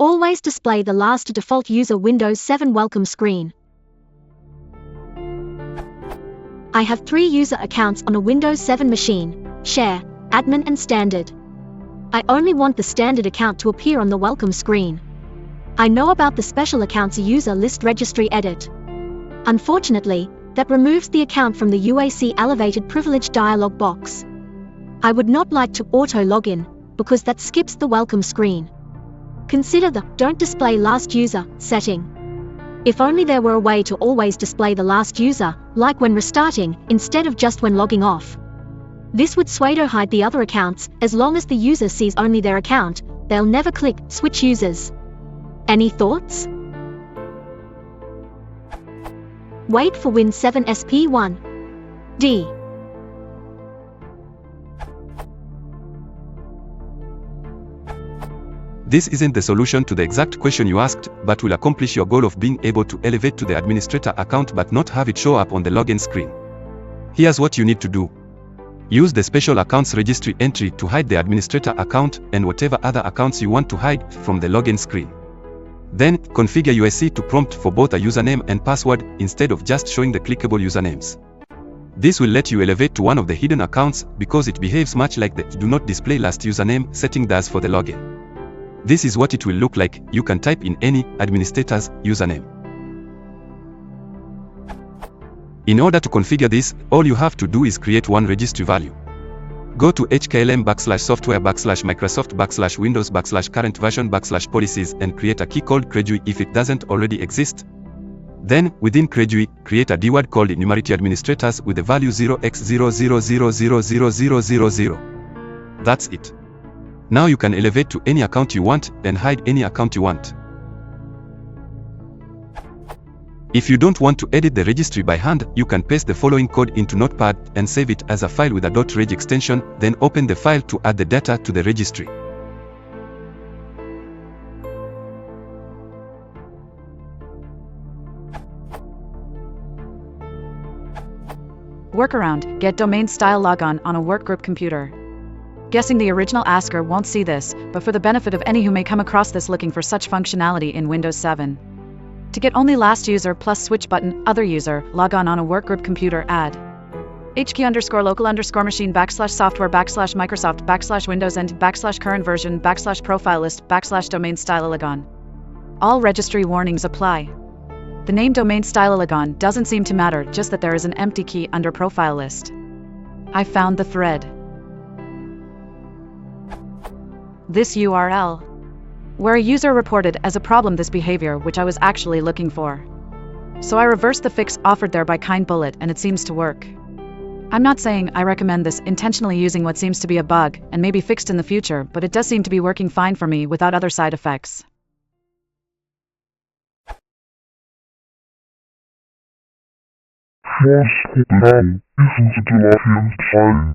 Always display the last default user Windows 7 welcome screen. I have 3 user accounts on a Windows 7 machine: Share, Admin and Standard. I only want the Standard account to appear on the welcome screen. I know about the Special Accounts User List Registry Edit. Unfortunately, that removes the account from the UAC Elevated Privilege dialog box. I would not like to auto-login, because that skips the welcome screen. Consider the Don't Display Last User setting. If only there were a way to always display the last user, like when restarting, instead of just when logging off. This would pseudo-hide the other accounts. As long as the user sees only their account, they'll never click Switch Users. Any thoughts? Wait for Win 7 SP1. D. This isn't the solution to the exact question you asked, but will accomplish your goal of being able to elevate to the administrator account but not have it show up on the login screen. Here's what you need to do. Use the Special Accounts Registry entry to hide the administrator account and whatever other accounts you want to hide from the login screen. Then, configure UAC to prompt for both a username and password instead of just showing the clickable usernames. This will let you elevate to one of the hidden accounts because it behaves much like the Do Not Display Last Username setting does for the login. This is what it will look like. You can type in any administrator's username. In order to configure this, all you have to do is create one registry value. Go to hklm/software/microsoft/windows/current version/policies and create a key called Crejuy if it doesn't already exist. Then, within Crejuy, create a dword called enumerity administrators with the value 0x00000000. That's it. Now you can elevate to any account you want and hide any account you want. If you don't want to edit the registry by hand, you can paste the following code into Notepad and save it as a file with a .reg extension, then open the file to add the data to the registry. Workaround: get domain style logon on a workgroup computer. Guessing the original asker won't see this, but for the benefit of any who may come across this looking for such functionality in Windows 7. To get only last user plus switch button, other user, log on a workgroup computer, add HQ_local_machine /software/Microsoft/Windows and /current version /profile list /domain style logon. All registry warnings apply. The name domain style logon doesn't seem to matter, just that there is an empty key under profile list. I found the thread. This URL, where a user reported as a problem this behavior which I was actually looking for. So I reversed the fix offered there by Kind Bullet and it seems to work. I'm not saying I recommend this, intentionally using what seems to be a bug and may be fixed in the future, but it does seem to be working fine for me without other side effects. Was, genau, ist unsere Teil.